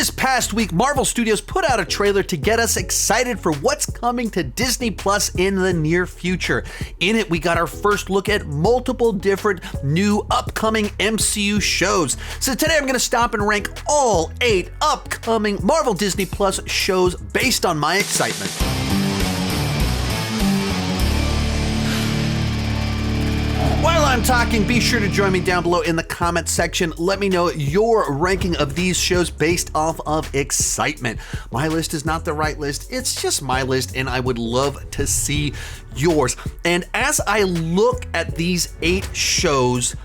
This past week, Marvel Studios put out a trailer to get us excited for what's coming to Disney Plus in the near future. In it, we got our first look at multiple different new upcoming MCU shows. So today I'm going to stop and rank all 8 upcoming Marvel Disney Plus shows based on my excitement. While I'm talking, be sure to join me down below in the comment section. Let me know your ranking of these shows based off of excitement. My list is not the right list. It's just my list, and I would love to see yours. And as I look at these 8 shows,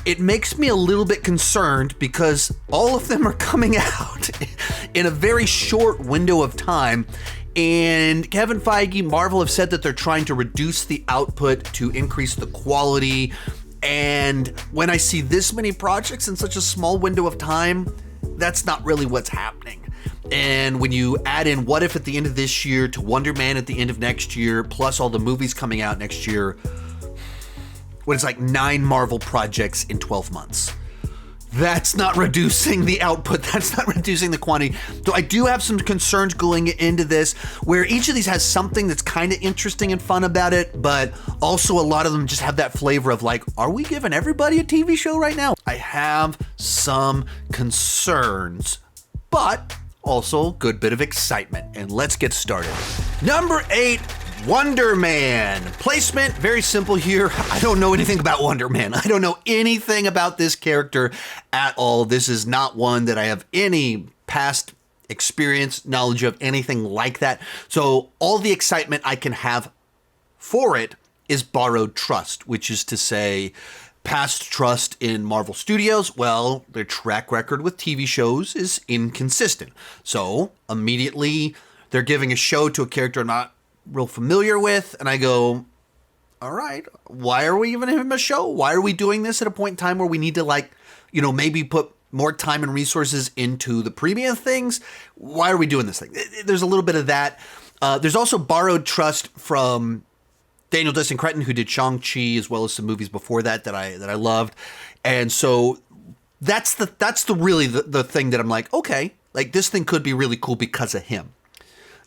it makes me a little bit concerned because all of them are coming out in a very short window of time. And Kevin Feige, Marvel have said that they're trying to reduce the output to increase the quality. And when I see this many projects in such a small window of time, that's not really what's happening. And when you add in What If at the end of this year to Wonderman at the end of next year, plus all the movies coming out next year, what is like 9 Marvel projects in 12 months. That's not reducing the output. That's not reducing the quantity. So I do have some concerns going into this where each of these has something that's kind of interesting and fun about it, but also a lot of them just have that flavor of like, are we giving everybody a TV show right now? I have some concerns, but also a good bit of excitement. And let's get started. Number 8. Wonderman. Placement, very simple here. I don't know anything about Wonderman. I don't know anything about this character at all. This is not one that I have any past experience, knowledge of, anything like that. So all the excitement I can have for it is borrowed trust, which is to say past trust in Marvel Studios. Well, their track record with TV shows is inconsistent. So immediately they're giving a show to a character I'm not real familiar with, and I go, all right, why are we giving him a show? Why are we doing this at a point in time where we need to maybe put more time and resources into the previous things? Why are we doing this thing? There's a little bit of that. There's also borrowed trust from Daniel Cretton, who did Shang-Chi as well as some movies before that I loved. And so that's the thing that I'm like, okay, like this thing could be really cool because of him.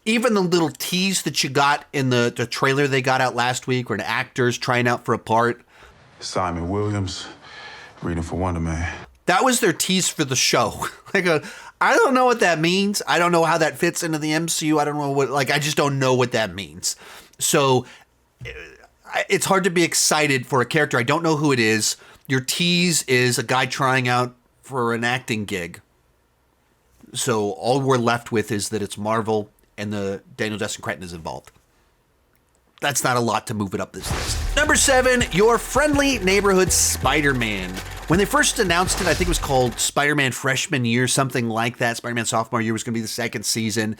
Even the little tease that you got in the trailer they got out last week where an actor's trying out for a part. Simon Williams, reading for Wonderman. That was their tease for the show. I don't know what that means. I don't know how that fits into the MCU. I don't know I just don't know what that means. So it's hard to be excited for a character. I don't know who it is. Your tease is a guy trying out for an acting gig. So all we're left with is that it's Marvel and the Daniel Cretton is involved. That's not a lot to move it up this list. Number 7, your friendly neighborhood Spider-Man. When they first announced it, I think it was called Spider-Man Freshman Year, something like that. Spider-Man Sophomore Year was going to be the second season.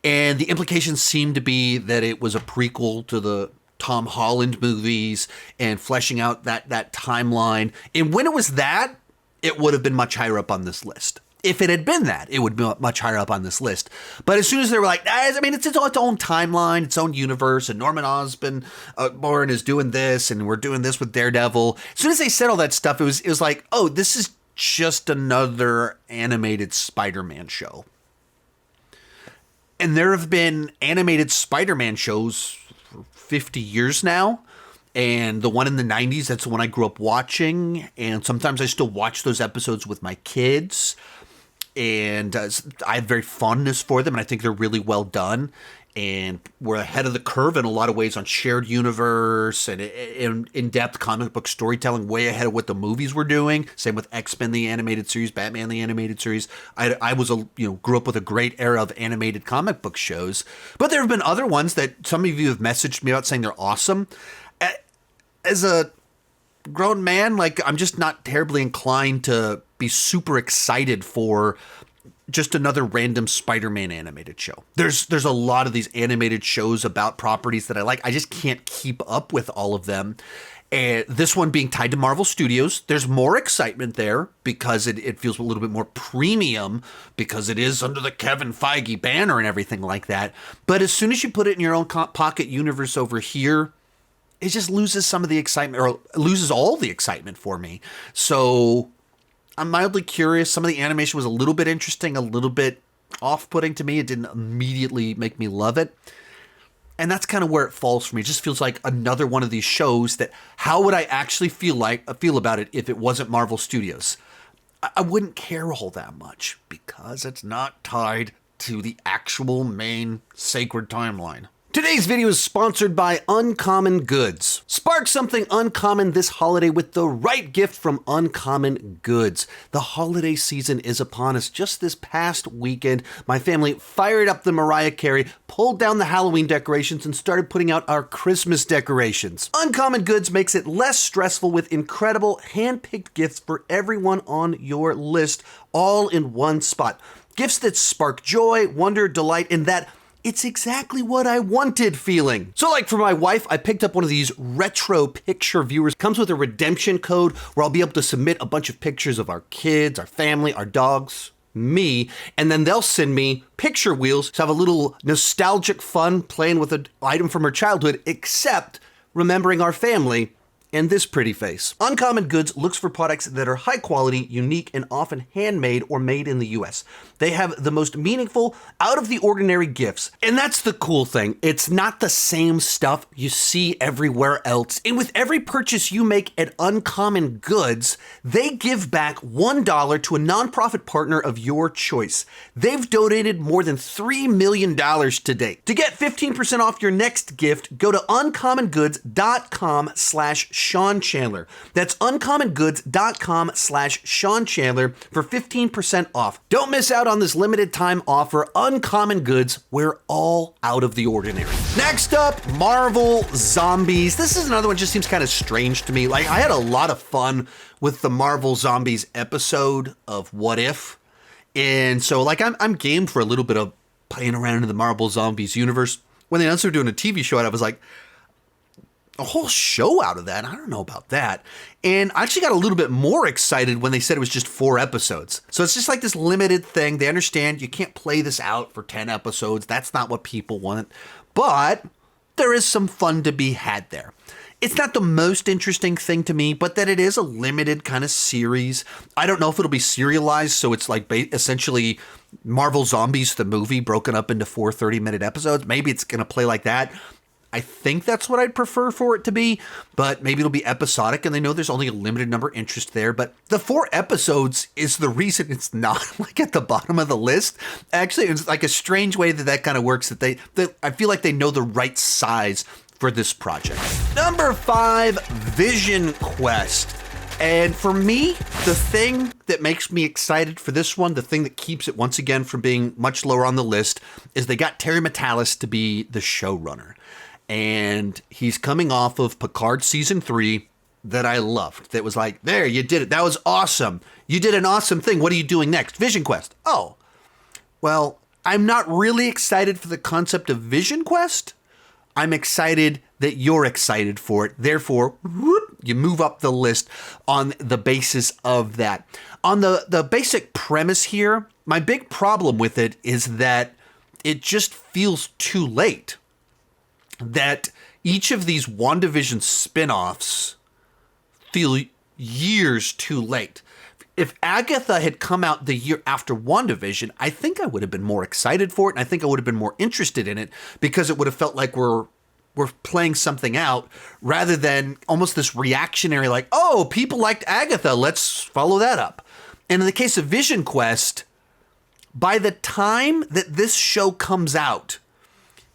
And the implications seemed to be that it was a prequel to the Tom Holland movies and fleshing out that timeline. And when it was that, it would have been much higher up on this list. If it had been that, it would be much higher up on this list. But as soon as they were like, it's its own timeline, its own universe, and Norman Osborn is doing this, and we're doing this with Daredevil. As soon as they said all that stuff, it was like, oh, this is just another animated Spider-Man show. And there have been animated Spider-Man shows for 50 years now. And the one in the 90s, that's the one I grew up watching. And sometimes I still watch those episodes with my kids. And I have very fondness for them, and I think they're really well done. And we're ahead of the curve in a lot of ways on shared universe and in-depth comic book storytelling, way ahead of what the movies were doing. Same with X-Men, the animated series, Batman, the animated series. I grew up with a great era of animated comic book shows. But there have been other ones that some of you have messaged me about saying they're awesome. As a grown man, I'm just not terribly inclined to be super excited for just another random Spider-Man animated show. There's a lot of these animated shows about properties that I like. I just can't keep up with all of them. And this one being tied to Marvel Studios, there's more excitement there because it feels a little bit more premium because it is under the Kevin Feige banner and everything like that. But as soon as you put it in your own pocket universe over here, it just loses some of the excitement, or loses all the excitement for me. So I'm mildly curious. Some of the animation was a little bit interesting, a little bit off-putting to me. It didn't immediately make me love it. And that's kind of where it falls for me. It just feels like another one of these shows that how would I actually feel about it if it wasn't Marvel Studios? I wouldn't care all that much because it's not tied to the actual main sacred timeline. Today's video is sponsored by Uncommon Goods. Spark something uncommon this holiday with the right gift from Uncommon Goods. The holiday season is upon us. Just this past weekend, my family fired up the Mariah Carey, pulled down the Halloween decorations, and started putting out our Christmas decorations. Uncommon Goods makes it less stressful with incredible hand-picked gifts for everyone on your list, all in one spot. Gifts that spark joy, wonder, delight, and that it's exactly what I wanted feeling. So like for my wife, I picked up one of these retro picture viewers. Comes with a redemption code where I'll be able to submit a bunch of pictures of our kids, our family, our dogs, me, and then they'll send me picture wheels to have a little nostalgic fun playing with an item from her childhood, except remembering our family and this pretty face. Uncommon Goods looks for products that are high quality, unique, and often handmade or made in the US. They have the most meaningful, out of the ordinary gifts. And that's the cool thing. It's not the same stuff you see everywhere else. And with every purchase you make at Uncommon Goods, they give back $1 to a nonprofit partner of your choice. They've donated more than $3 million to date. To get 15% off your next gift, go to uncommongoods.com/Sean Chandler. That's uncommongoods.com/Sean Chandler for 15% off. Don't miss out on this limited time offer. Uncommon Goods, we're all out of the ordinary. Next up, Marvel Zombies. This is another one that just seems kind of strange to me. Like, I had a lot of fun with the Marvel Zombies episode of What If. And so like I'm game for a little bit of playing around in the Marvel Zombies universe. When they announced they were doing a TV show, I was like, a whole show out of that? I don't know about that. And I actually got a little bit more excited when they said it was just 4 episodes. So it's just like this limited thing. They understand you can't play this out for 10 episodes. That's not what people want. But there is some fun to be had there. It's not the most interesting thing to me, but that it is a limited kind of series. I don't know if it'll be serialized, so it's like essentially Marvel Zombies, the movie, broken up into 4 30-minute episodes. Maybe it's going to play like that. I think that's what I'd prefer for it to be, but maybe it'll be episodic, and they know there's only a limited number of interest there. But the 4 episodes is the reason it's not like at the bottom of the list. Actually, it's like a strange way that kind of works. That I feel like they know the right size for this project. Number 5, Vision Quest. And for me, the thing that makes me excited for this one, the thing that keeps it once again from being much lower on the list, is they got Terry Matalas to be the showrunner. And he's coming off of Picard Season 3 that I loved. That was like, there, you did it. That was awesome. You did an awesome thing. What are you doing next? Vision Quest. Oh, well, I'm not really excited for the concept of Vision Quest. I'm excited that you're excited for it. Therefore, whoop, you move up the list on the basis of that. On the basic premise here, my big problem with it is that it just feels too late. That each of these WandaVision spin-offs feel years too late. If Agatha had come out the year after WandaVision, I think I would have been more excited for it, and I think I would have been more interested in it because it would have felt like we're playing something out rather than almost this reactionary like, oh, people liked Agatha, let's follow that up. And in the case of Vision Quest, by the time that this show comes out,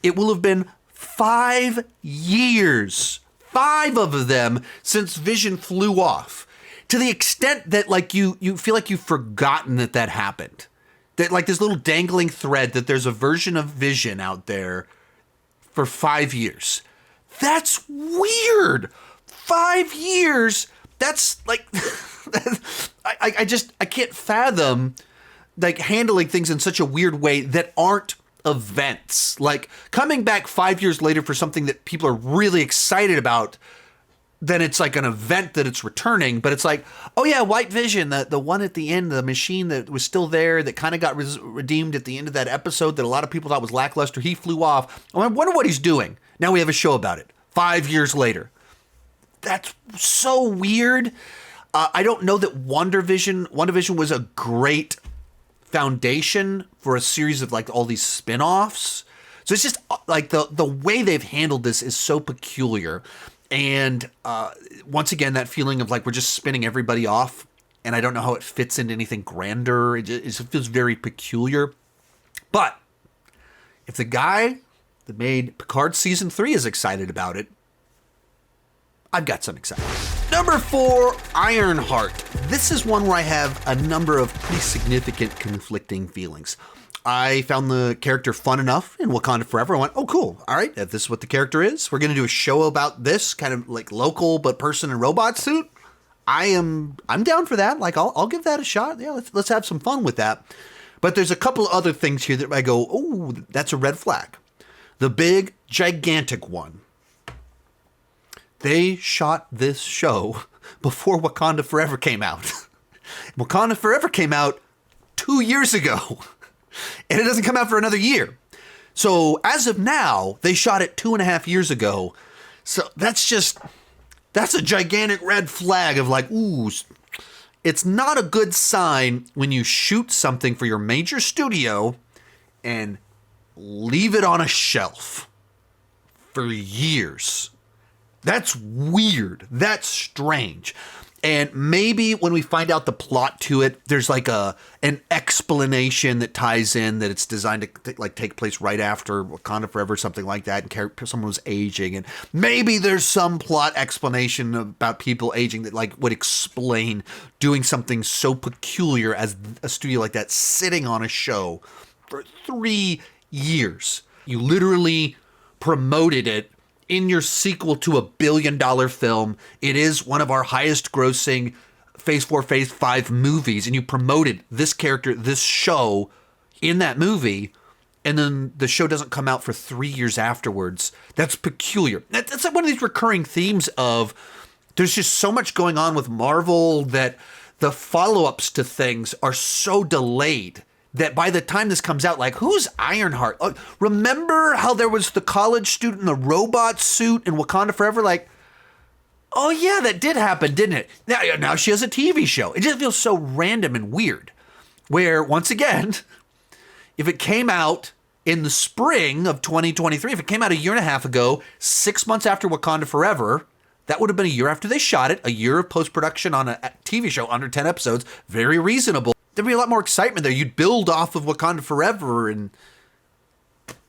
it will have been 5 years, 5 of them, since Vision flew off. To the extent that like you feel like you've forgotten that happened. That like this little dangling thread that there's a version of Vision out there for 5 years. That's weird. 5 years. That's like, I can't fathom like handling things in such a weird way that aren't events. Like coming back 5 years later for something that people are really excited about, then it's like an event that it's returning. But it's like, oh yeah, White Vision, the one at the end, the machine that was still there that kind of got redeemed at the end of that episode that a lot of people thought was lackluster. He flew off. I wonder what he's doing. Now we have a show about it 5 years later. That's so weird. I don't know that WandaVision was a great foundation for a series of like all these spin-offs. So it's just like the way they've handled this is so peculiar. And once again, that feeling of like we're just spinning everybody off, and I don't know how it fits into anything grander. It just feels very peculiar. But if the guy that made Picard Season 3 is excited about it, I've got some excitement. Number 4, Ironheart. This is one where I have a number of pretty significant conflicting feelings. I found the character fun enough in Wakanda Forever. I went, oh, cool. All right, if this is what the character is, we're going to do a show about this kind of like local but person in robot suit. I'm down for that. Like, I'll give that a shot. Yeah, let's have some fun with that. But there's a couple of other things here that I go, oh, that's a red flag. The big, gigantic one. They shot this show before Wakanda Forever came out. Wakanda Forever came out 2 years ago. And it doesn't come out for another year. So as of now, they shot it 2.5 years ago. So that's a gigantic red flag of like, ooh, it's not a good sign when you shoot something for your major studio and leave it on a shelf for years. That's weird. That's strange. And maybe when we find out the plot to it, there's like an explanation that ties in that it's designed to like take place right after Wakanda Forever, something like that, and someone was aging. And maybe there's some plot explanation about people aging that like would explain doing something so peculiar as a studio like that sitting on a show for 3 years. You literally promoted it in your sequel to $1 billion film. It is one of our highest grossing Phase 4, Phase 5 movies, and you promoted this character, this show in that movie, and then the show doesn't come out for 3 years afterwards. That's peculiar. That's like one of these recurring themes of there's just so much going on with Marvel that the follow-ups to things are so delayed that by the time this comes out, like, who's Ironheart? Oh, remember how there was the college student in the robot suit in Wakanda Forever? Like, oh yeah, that did happen, didn't it? Now she has a TV show. It just feels so random and weird. Where, once again, if it came out in the spring of 2023, if it came out a year and a half ago, 6 months after Wakanda Forever, that would have been a year after they shot it, a year of post-production on a TV show under 10 episodes, very reasonable. There'd be a lot more excitement there. You'd build off of Wakanda Forever,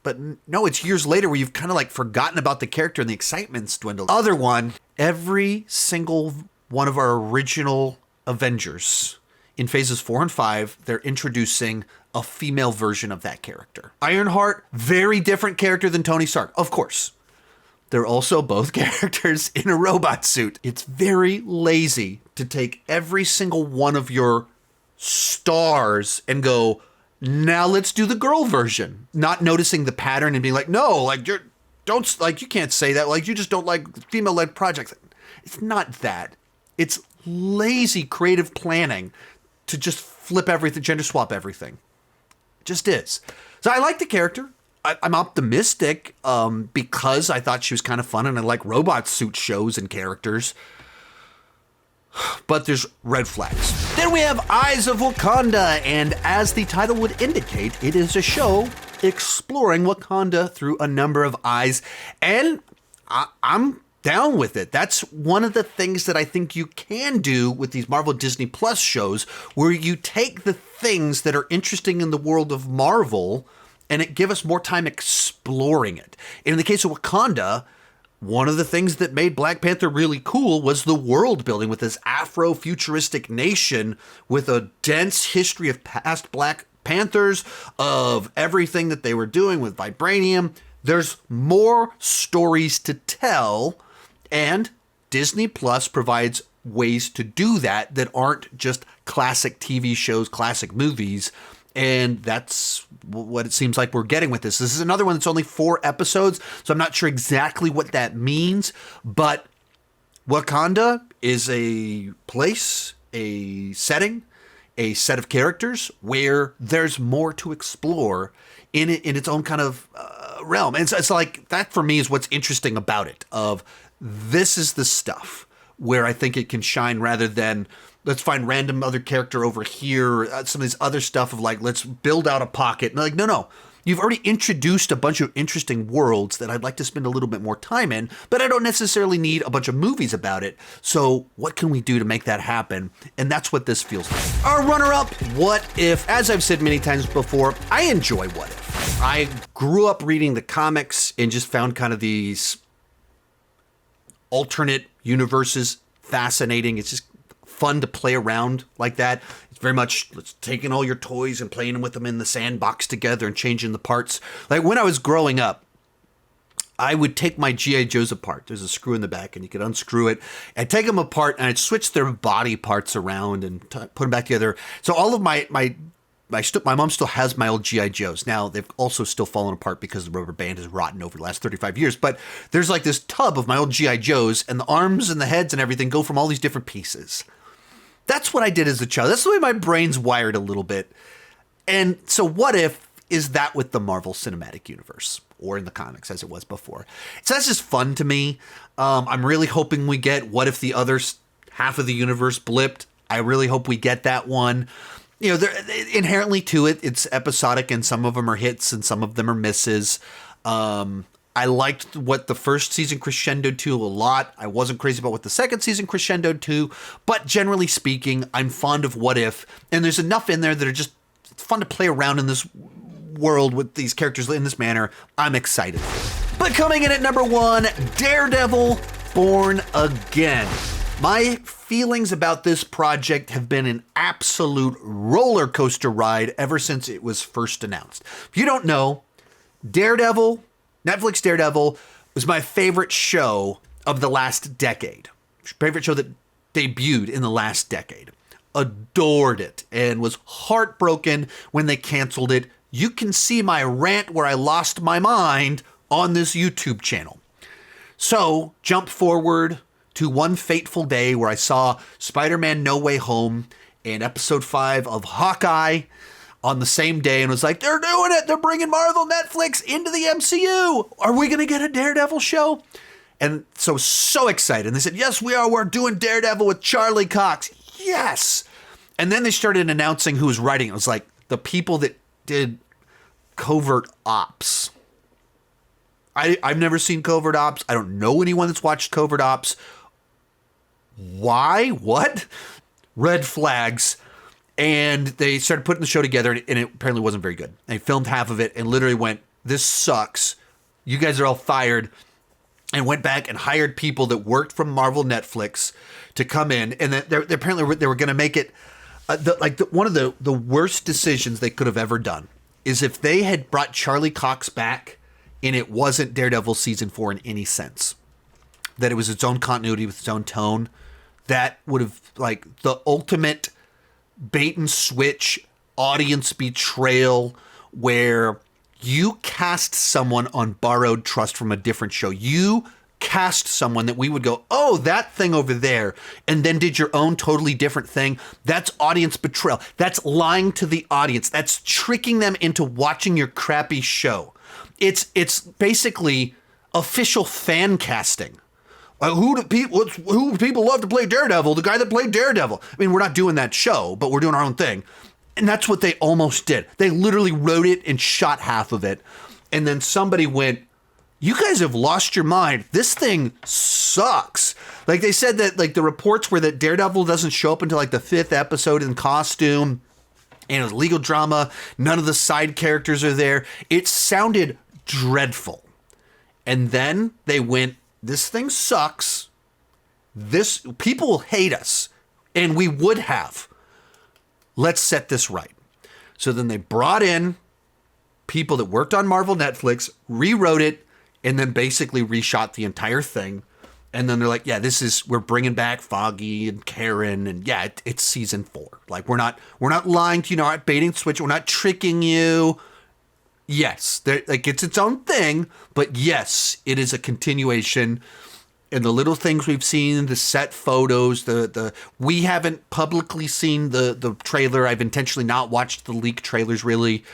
but no, it's years later where you've kind of like forgotten about the character and the excitement's dwindled. Other one, every single one of our original Avengers in phases 4 and 5, they're introducing a female version of that character. Ironheart, very different character than Tony Stark, of course. They're also both characters in a robot suit. It's very lazy to take every single one of your stars and go, now let's do the girl version. Not noticing the pattern and being like, no, like you can't say that. Like you just don't like female-led projects. It's not that. It's lazy creative planning to just flip everything, gender swap everything. It just is. So I like the character. I'm optimistic because I thought she was kind of fun and I like robot suit shows and characters. But there's red flags. Then we have Eyes of Wakanda, and as the title would indicate, it is a show exploring Wakanda through a number of eyes, and I'm down with it. That's one of the things that I think you can do with these Marvel Disney Plus shows, where you take the things that are interesting in the world of Marvel and it give us more time exploring it. In the case of Wakanda, one of the things that made Black Panther really cool was the world building with this Afro-futuristic nation with a dense history of past Black Panthers, of everything that they were doing with vibranium. There's more stories to tell, and Disney Plus provides ways to do that aren't just classic TV shows, classic movies. And that's what it seems like we're getting with this. This is another one that's only 4 episodes, so I'm not sure exactly what that means. But Wakanda is a place, a setting, a set of characters where there's more to explore in its own kind of realm. And it's like that for me is what's interesting about it. Of this is the stuff where I think it can shine rather than let's find random other character over here, some of this other stuff of like, let's build out a pocket. And like, no. You've already introduced a bunch of interesting worlds that I'd like to spend a little bit more time in, but I don't necessarily need a bunch of movies about it. So what can we do to make that happen? And that's what this feels like. Our runner-up, What If? As I've said many times before, I enjoy What If. I grew up reading the comics and just found kind of these alternate universes fascinating. It's just fun to play around like that. It's very much taking all your toys and playing with them in the sandbox together and changing the parts. Like when I was growing up, I would take my G.I. Joes apart. There's a screw in the back and you could unscrew it. I'd take them apart and I'd switch their body parts around and put them back together. So all of my mom still has my old G.I. Joes. Now, they've also still fallen apart because the rubber band has rotten over the last 35 years. But there's like this tub of my old G.I. Joes, and the arms and the heads and everything go from all these different pieces. That's what I did as a child. That's the way my brain's wired a little bit. And so what if is that with the Marvel Cinematic Universe, or in the comics as it was before? So that's just fun to me. I'm really hoping we get what if the other half of the universe blipped. I really hope we get that one. You know, inherently to it, it's episodic, and some of them are hits and some of them are misses. I liked what the first season crescendoed to a lot. I wasn't crazy about what the second season crescendoed to, but generally speaking, I'm fond of What If, and there's enough in there that are just fun to play around in this world with these characters in this manner. I'm excited. But coming in at number 1, Daredevil, Born Again. My feelings about this project have been an absolute roller coaster ride ever since it was first announced. If you don't know, Daredevil, Netflix Daredevil, was my favorite show of the last decade. Favorite show that debuted in the last decade. Adored it and was heartbroken when they canceled it. You can see my rant where I lost my mind on this YouTube channel. So, jump forward to one fateful day where I saw Spider-Man No Way Home and episode 5 of Hawkeye on the same day and was like, they're doing it. They're bringing Marvel Netflix into the MCU. Are we going to get a Daredevil show? And so excited. And they said, yes, we are. We're doing Daredevil with Charlie Cox. Yes. And then they started announcing who was writing. It was like the people that did Covert Ops. I've never seen Covert Ops. I don't know anyone that's watched Covert Ops. Why? What? Red flags. And they started putting the show together, and it apparently wasn't very good. They filmed half of it and literally went, this sucks. You guys are all fired. And went back and hired people that worked from Marvel Netflix to come in. And apparently they were going to make it one of the worst decisions they could have ever done is if they had brought Charlie Cox back and it wasn't Daredevil season 4 in any sense. That it was its own continuity with its own tone. That would have, like, the ultimate bait and switch audience betrayal where you cast someone on borrowed trust from a different show. You cast someone that we would go, oh, that thing over there, and then did your own totally different thing. That's audience betrayal. That's lying to the audience. That's tricking them into watching your crappy show. It's basically official fan casting. Who people love to play Daredevil? The guy that played Daredevil. I mean, we're not doing that show, but we're doing our own thing. And that's what they almost did. They literally wrote it and shot half of it. And then somebody went, you guys have lost your mind. This thing sucks. Like they said that, like the reports were that Daredevil doesn't show up until like the 5th episode in costume. And it was legal drama. None of the side characters are there. It sounded dreadful. And then they went, this thing sucks. People will hate us. And we would have. Let's set this right. So then they brought in people that worked on Marvel Netflix, rewrote it, and then basically reshot the entire thing. And then they're like, yeah, we're bringing back Foggy and Karen. And yeah, it's season 4. Like, we're not lying to you, not baiting switch. We're not tricking you. Yes, like it's its own thing, but yes, it is a continuation. And the little things we've seen, the set photos, we haven't publicly seen the trailer. I've intentionally not watched the leaked trailers really.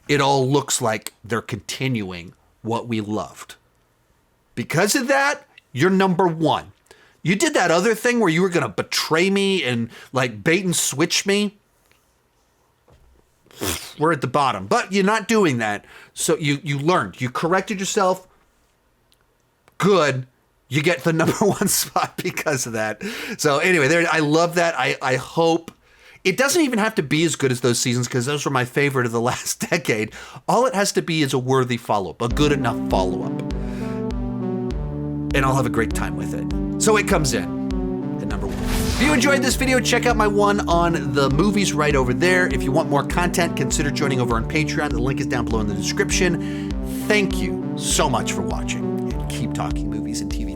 It all looks like they're continuing what we loved. Because of that, you're number 1. You did that other thing where you were going to betray me and like bait and switch me. We're at the bottom, but you're not doing that. So you learned, you corrected yourself. Good. You get the number 1 spot because of that. So anyway, there, I love that. I hope it doesn't even have to be as good as those seasons because those were my favorite of the last decade. All it has to be is a worthy follow-up, a good enough follow-up. And I'll have a great time with it. So it comes in at number 1. If you enjoyed this video, check out my one on the movies right over there. If you want more content, consider joining over on Patreon. The link is down below in the description. Thank you so much for watching, and keep talking movies and TV.